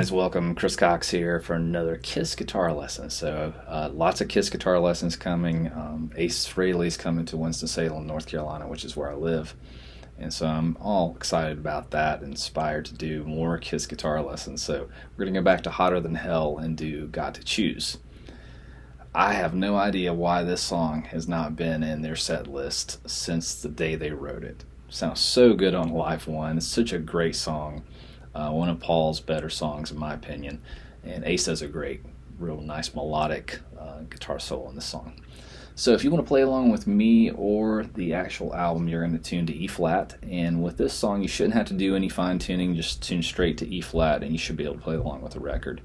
guys, welcome. Chris Cox here for another Kiss guitar lesson. So lots of Kiss guitar lessons coming. Ace Frehley's coming to Winston-Salem, North Carolina, which is where I live. And so I'm all excited about that, inspired to do more Kiss guitar lessons. So we're going to go back to Hotter Than Hell and do Got to Choose. I have no idea why this song has not been in their set list since the day they wrote it. Sounds so good on Live One. It's such a great song. One of Paul's better songs in my opinion, and Ace does a great, real nice melodic guitar solo in this song. So if you want to play along with me or the actual album, you're going to tune to E flat, and with this song you shouldn't have to do any fine tuning, just tune straight to E flat and you should be able to play along with the record.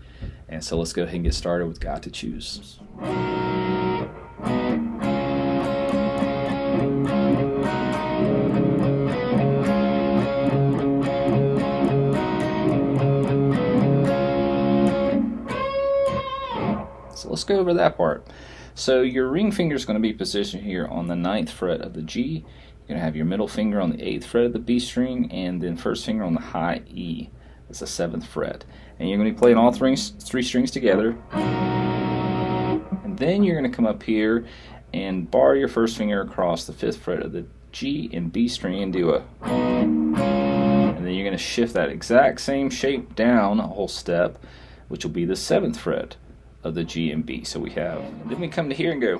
And so let's go ahead and get started with Got to Choose. So let's go over that part. So your ring finger is going to be positioned here on the 9th fret of the G. You're going to have your middle finger on the 8th fret of the B string, and then first finger on the high E. It's the 7th fret. And you're going to be playing all three strings together. And then you're going to come up here and bar your first finger across the 5th fret of the G and B string and do a... And then you're going to shift that exact same shape down a whole step, which will be the 7th fret of the G and B. So we have, then we come to here and go,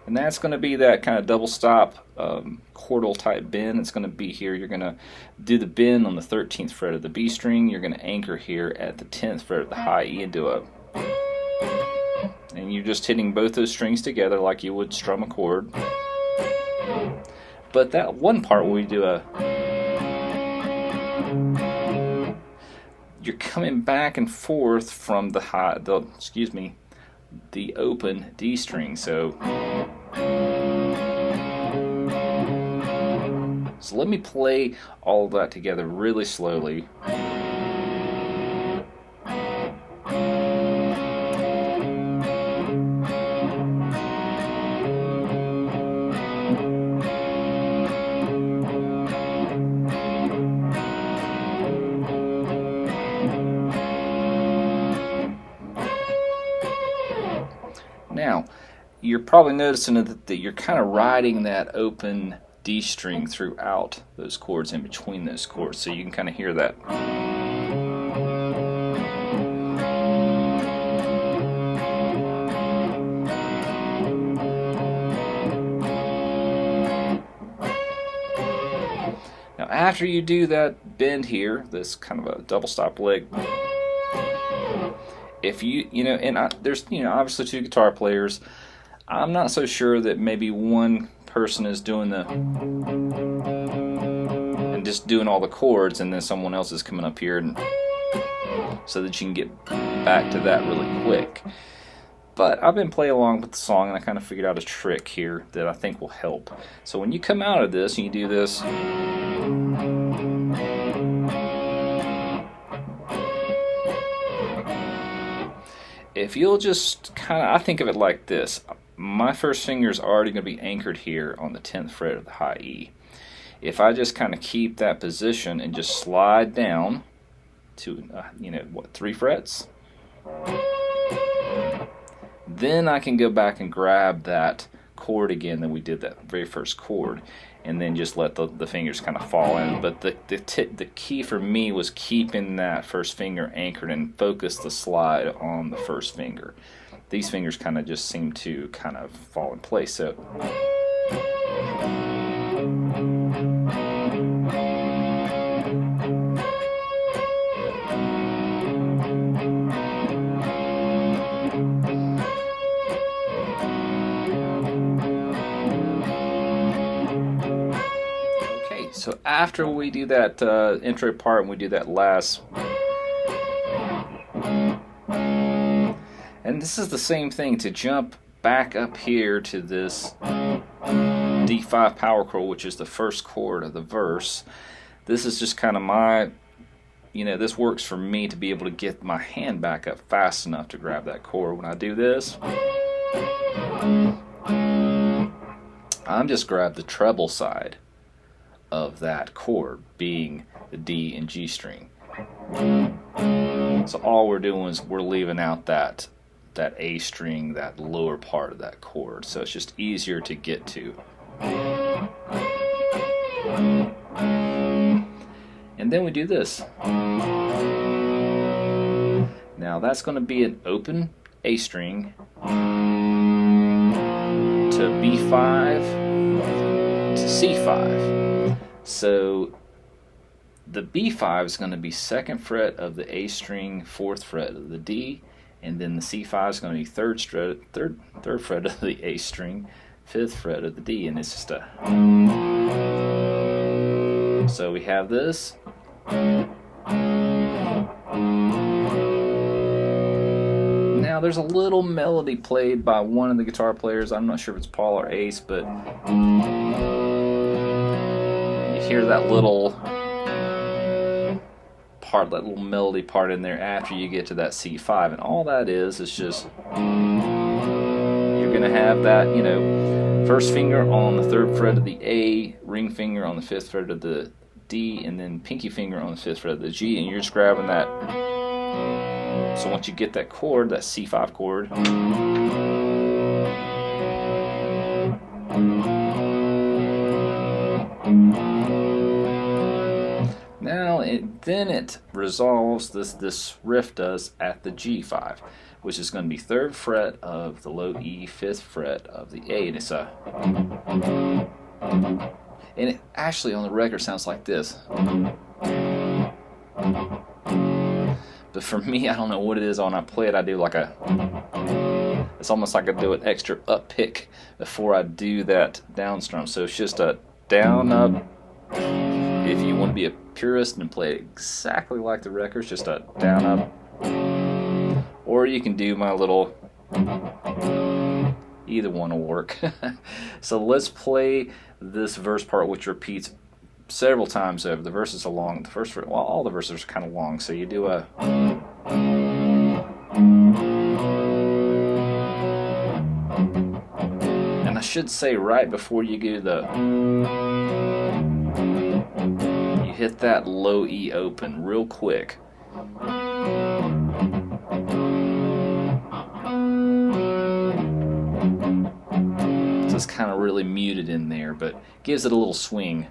and that's going to be that kind of double stop chordal type bend. It's going to be here. You're going to do the bend on the 13th fret of the B string. You're going to anchor here at the 10th fret of the high E and do a, and you're just hitting both those strings together like you would strum a chord. But that one part where we do a, you're coming back and forth from the the open D string. So let me play all of that together really slowly. Now, you're probably noticing that you're kind of riding that open D string throughout those chords, in between those chords, so you can kind of hear that. Now, after you do that bend here, this kind of a double stop lick, if there's obviously two guitar players, I'm not so sure that maybe one person is doing and just doing all the chords, and then someone else is coming up here, and so that you can get back to that really quick. But I've been playing along with the song, and I kind of figured out a trick here that I think will help. So when you come out of this and you do this, if you'll just kind of, I think of it like this. My first finger is already going to be anchored here on the 10th fret of the high E. If I just kind of keep that position and just slide down to, 3 frets, then I can go back and grab that chord again that we did, that very first chord, and then just let the fingers kind of fall in. But the key for me was keeping that first finger anchored and focus the slide on the first finger. These fingers kind of just seem to kind of fall in place. So So after we do that intro part and we do that last, and this is the same thing, to jump back up here to this D5 power chord, which is the first chord of the verse. This is just kind of my, this works for me to be able to get my hand back up fast enough to grab that chord. When I do this, I'm just grab the treble side of that chord, being the D and G string. So all we're doing is we're leaving out that A string, that lower part of that chord. So it's just easier to get to. And then we do this. Now that's going to be an open A string to B5 to C5. So the B5 is going to be 2nd fret of the A string, 4th fret of the D, and then the C5 is going to be 3rd fret of the A string, 5th fret of the D, and it's just a. So we have this. Now there's a little melody played by one of the guitar players. I'm not sure if it's Paul or Ace, but you hear that little part, that little melody part in there after you get to that C5, and all that is just you're gonna have that, you know, first finger on the 3rd fret of the A, ring finger on the 5th fret of the D, and then pinky finger on the 5th fret of the G, and you're just grabbing that. So once you get that chord, that C5 chord, now then it resolves, this riff does, at the G5, which is going to be 3rd fret of the low E, 5th fret of the A, and it's a. And it actually on the record sounds like this. But for me, I don't know what it is. When I play it, I do like a. It's almost like I do an extra up pick before I do that down strum. So it's just a down up. If you want to be a purist and play it exactly like the record, it's just a down up. Or you can do my little. Either one will work. So let's play this verse part, which repeats several times over. The verses are long. The first, well, all the verses are kind of long. So you do a. And I should say right before you do you hit that low E open real quick. It's kind of really muted in there, but gives it a little swing.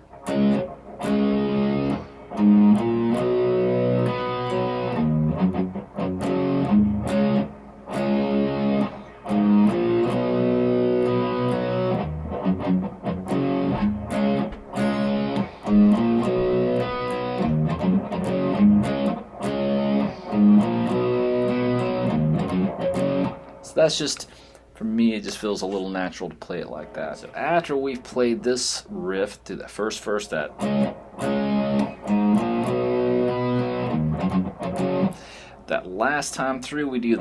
So that's just. For me, it just feels a little natural to play it like that. So after we've played this riff to the first verse, that last time through, we do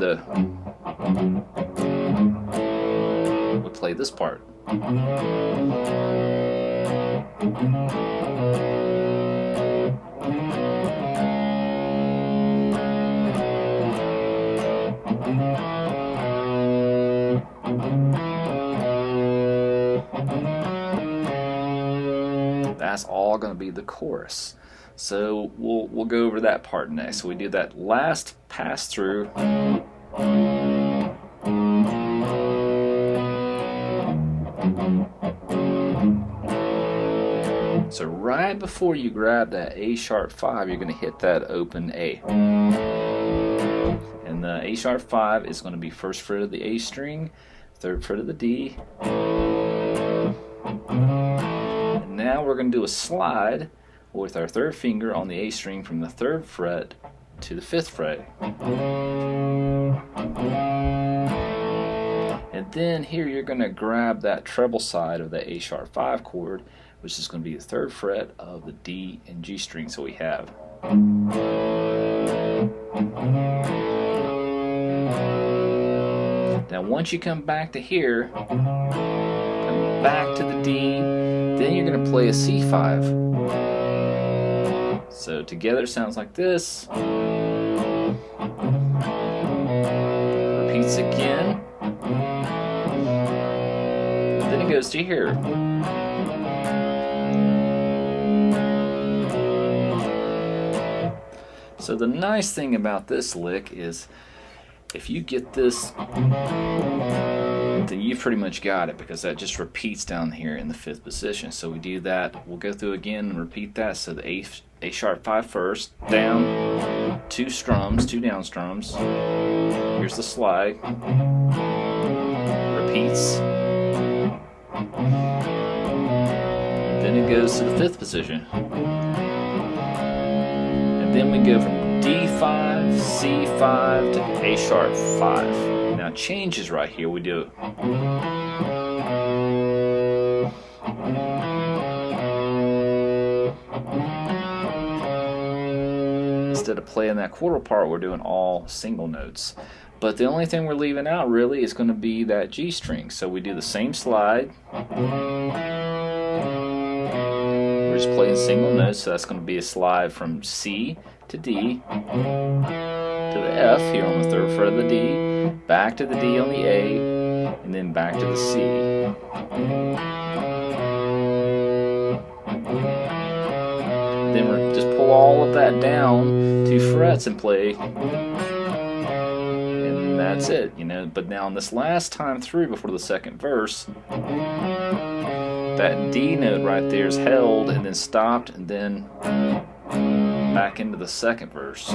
we play this part. That's all going to be the chorus. So we'll go over that part next. So we do that last pass through. So right before you grab that A sharp 5, you're going to hit that open A. And the A sharp 5 is going to be 1st fret of the A string, 3rd fret of the D. And now we're going to do a slide with our 3rd finger on the A string from the 3rd fret to the 5th fret. And then here you're going to grab that treble side of the A sharp 5 chord, which is going to be the 3rd fret of the D and G string. So we have. Now once you come back to here, come back to the D, then you're going to play a C5. So together it sounds like this. Repeats again. Then it goes to here. So the nice thing about this lick is if you get this, then you've pretty much got it, because that just repeats down here in the 5th position. So we do that, we'll go through again and repeat that. So the A sharp 5 first, down, 2 strums, 2 down strums. Here's the slide, repeats. Then it goes to the 5th position. And then we go from D5, C5 to A sharp 5. Now changes right here, we do instead of playing that quarter part, we're doing all single notes. But the only thing we're leaving out really is going to be that G string. So we do the same slide. We're just playing single notes, so that's going to be a slide from C to D to the F here on the 3rd fret of the D, back to the D on the A, and then back to the C. Then we're just pull all of that down 2 frets and play, and that's it, you know. But now on this last time through before the 2nd verse, that D note right there is held and then stopped and then back into the 2nd verse.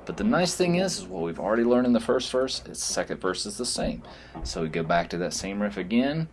But the nice thing is what we've already learned in the 1st verse, its 2nd verse is the same. So we go back to that same riff again.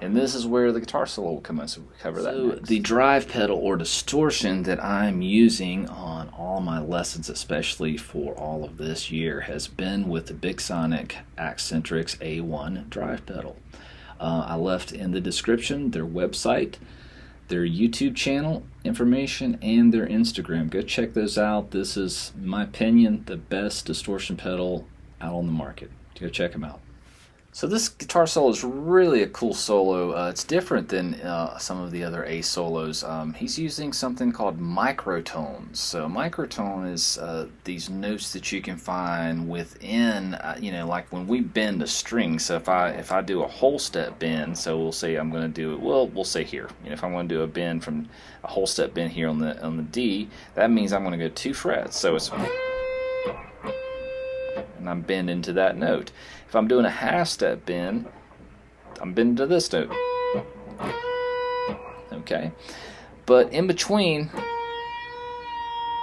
And this is where the guitar solo will come in, so we'll cover that next. The drive pedal or distortion that I'm using on all my lessons, especially for all of this year, has been with the Bixonix Axentrix A1 Drive pedal. I left in the description their website, their YouTube channel information, and their Instagram. Go check those out. This is, in my opinion, the best distortion pedal out on the market. Go check them out. So this guitar solo is really a cool solo. It's different than some of the other A solos. He's using something called microtones. So microtone is these notes that you can find within, you know, like when we bend a string. So if I do a whole step bend, so we'll say I'm going to do it. Well, we'll say here. You know, if I'm going to do a bend from a whole step bend here on the D, that means I'm going to go 2 frets. So it's, and I'm bending to that note. If I'm doing a half step bend, I'm bending to this note. Okay, but in between,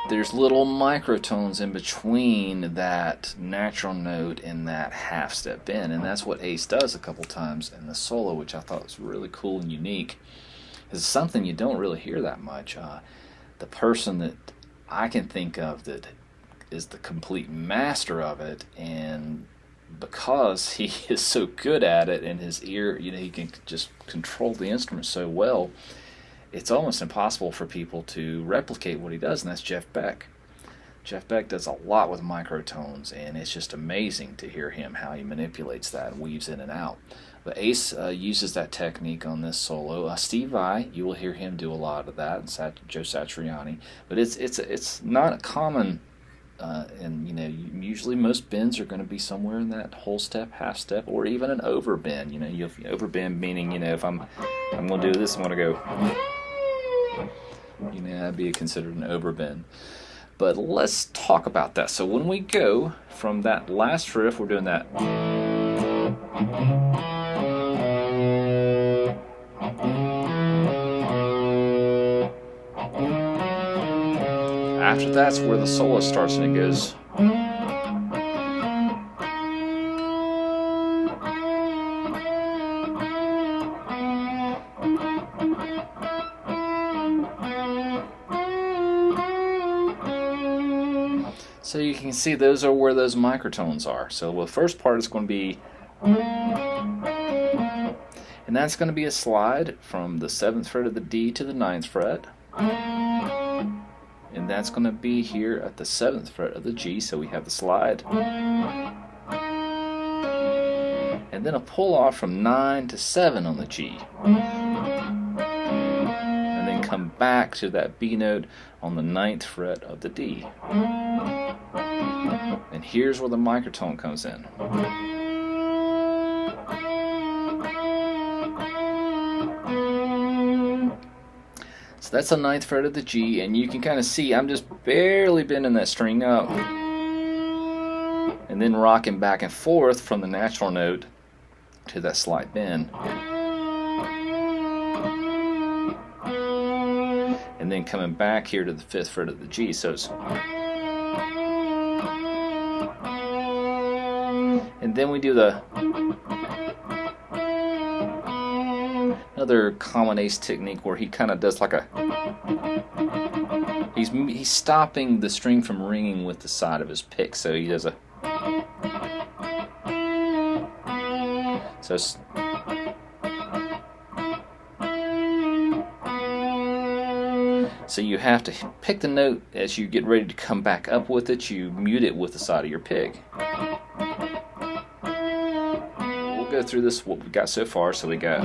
there's little microtones in between that natural note and that half step bend, and that's what Ace does a couple times in the solo, which I thought was really cool and unique. It's something you don't really hear that much. The person that I can think of that is the complete master of it, and because he is so good at it and his ear, you know, he can just control the instrument so well, it's almost impossible for people to replicate what he does, and that's Jeff Beck. Jeff Beck does a lot with microtones, and it's just amazing to hear him, how he manipulates that and weaves in and out. But Ace uses that technique on this solo. Steve Vai, you will hear him do a lot of that, and Joe Satriani. But it's not a common, and you know, usually most bends are going to be somewhere in that whole step, half step, or even an overbend. You know, you have overbend meaning, you know, if I'm going to do this, I'm going to go, you know, that'd be considered an overbend. But let's talk about that. So when we go from that last riff, we're doing that. After that's where the solo starts, and it goes. So you can see those are where those microtones are. So the first part is going to be, and And that's going to be a slide from the 7th fret of the D to the 9th fret. And that's going to be here at the 7th fret of the G, so we have the slide. And then a pull off from 9 to 7 on the G. And then come back to that B note on the 9th fret of the D. And here's where the microtone comes in. So that's the 9th fret of the G, and you can kind of see I'm just barely bending that string up and then rocking back and forth from the natural note to that slight bend. And then coming back here to the 5th fret of the G. So it's, and then we do the another common ace technique where he kind of does like a he's stopping the string from ringing with the side of his pick, so he does a so you have to pick the note as you get ready to come back up with it. You mute it with the side of your pick. We'll go through this what we got so far. So we got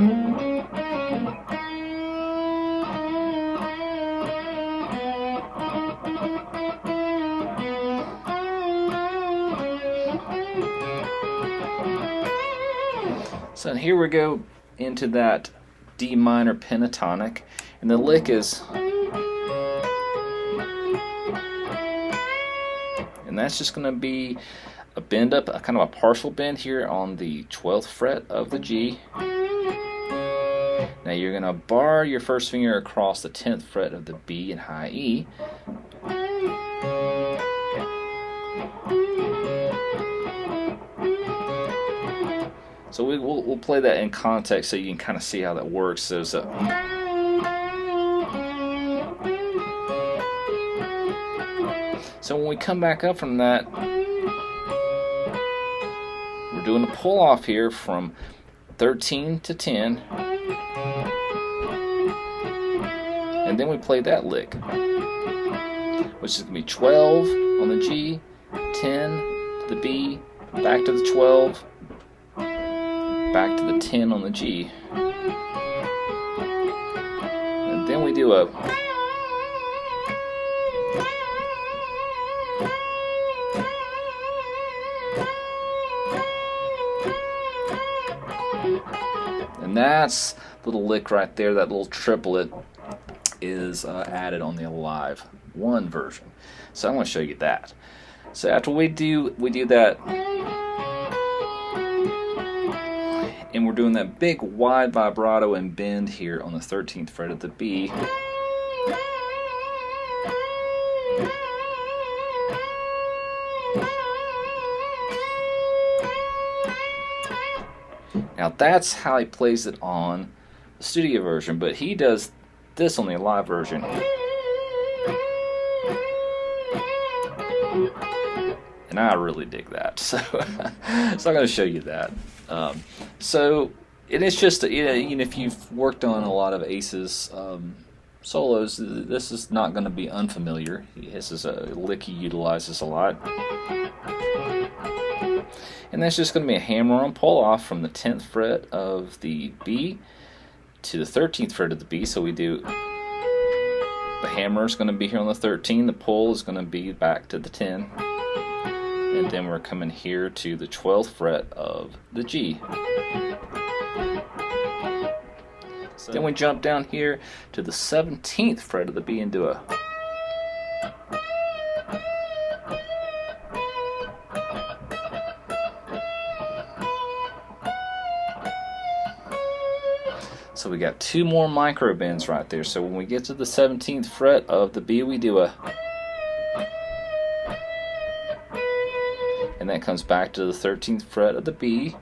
so here we go into that D minor pentatonic, and the lick is, and that's just going to be a bend up, a kind of a partial bend here on the 12th fret of the G. Now you're going to bar your first finger across the 10th fret of the B and high E. So we'll play that in context so you can kind of see how that works. So when we come back up from that, we're doing a pull off here from 13 to 10, and then we play that lick, which is going to be 12 on the G, 10 to the B, back to the 12, back to the 10 on the G, and then we do a and that's the little lick right there. That little triplet is added on the Alive 1 version. So I'm going to show you that. So after we do that, and we're doing that big wide vibrato and bend here on the 13th fret of the B. Now that's how he plays it on the studio version, but he does this on the live version. And I really dig that, so I'm going to show you that. So it's just, if you've worked on a lot of Ace's solos, this is not going to be unfamiliar. This is a lick he utilizes a lot. And that's just going to be a hammer-on pull-off from the 10th fret of the B to the 13th fret of the B. So we do, the hammer is going to be here on the 13, the pull is going to be back to the 10, and then we're coming here to the 12th fret of the G. So then we jump down here to the 17th fret of the B and do a So we got two more micro bends right there. So when we get to the 17th fret of the B, we do a, and that comes back to the 13th fret of the B.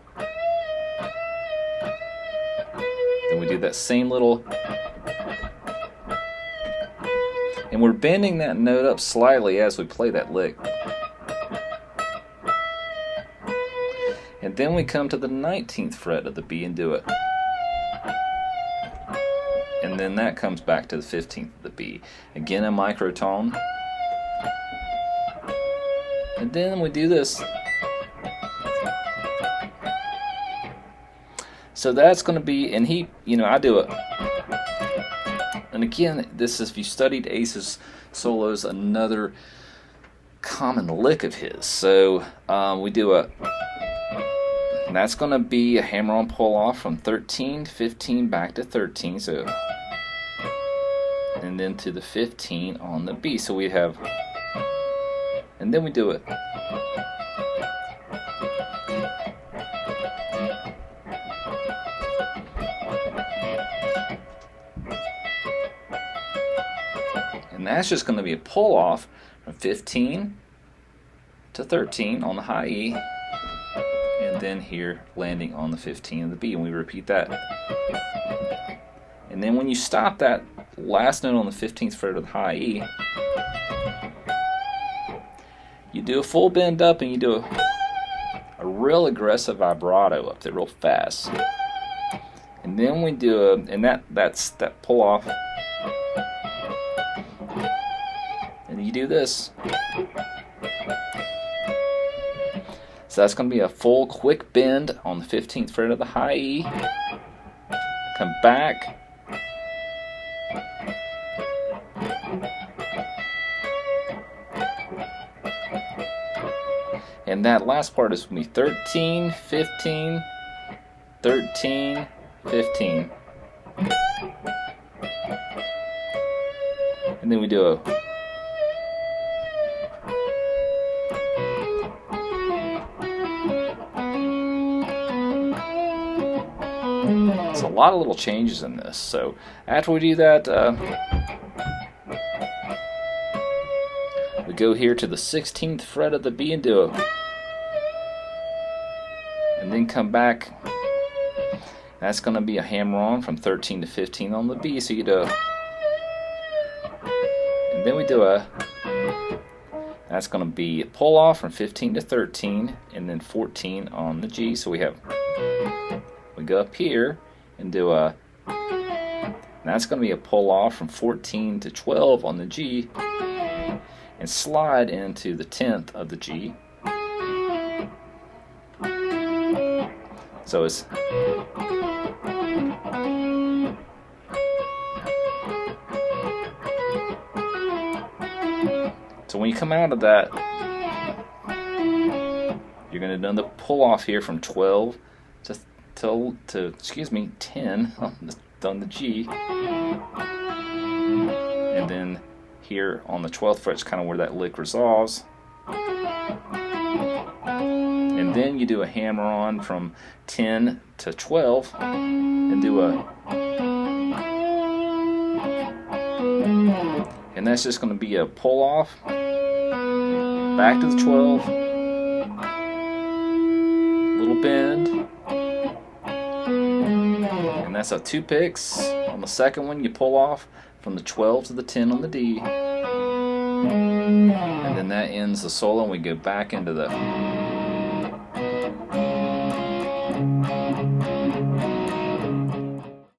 Then we do that same little, and we're bending that note up slightly as we play that lick. And then we come to the 19th fret of the B and do it. then that comes back to the 15th of the B. Again, a microtone. And then we do this. So that's going to be, and he, you know, I do it. And again, this is, if you studied Ace's solos, another common lick of his. So we do a, and that's going to be a hammer-on pull-off from 13, 15, back to 13. So, and then to the 15 on the B. So we have, and then we do it. And that's just going to be a pull-off from 15 to 13 on the high E, and then here landing on the 15 of the B, and we repeat that. And then when you stop that last note on the 15th fret of the high E, you do a full bend up, and you do a real aggressive vibrato up there real fast. And then we do a, and that's that pull off. And you do this. So that's going to be a full quick bend on the 15th fret of the high E. Come back. And that last part is going to be 13, 15, 13, 15. And then we do a, it's a lot of little changes in this. So after we do that, we go here to the 16th fret of the B and do a, and then come back. That's going to be a hammer on from 13 to 15 on the B. So you do a, and then we do a, that's going to be a pull off from 15 to 13, and then 14 on the G. So we have, we go up here and do a, and that's going to be a pull off from 14 to 12 on the G, and slide into the 10th of the G. So it's, so when you come out of that, you're going to do the pull off here from 12 to 10 on the G, and then here on the 12th fret is kind of where that lick resolves. And then you do a hammer on from 10 to 12 and do a, and that's just going to be a pull off back to the 12, little bend, and that's a 2 picks. On the second one you pull off from the 12 to the 10 on the D, and then that ends the solo, and we go back into the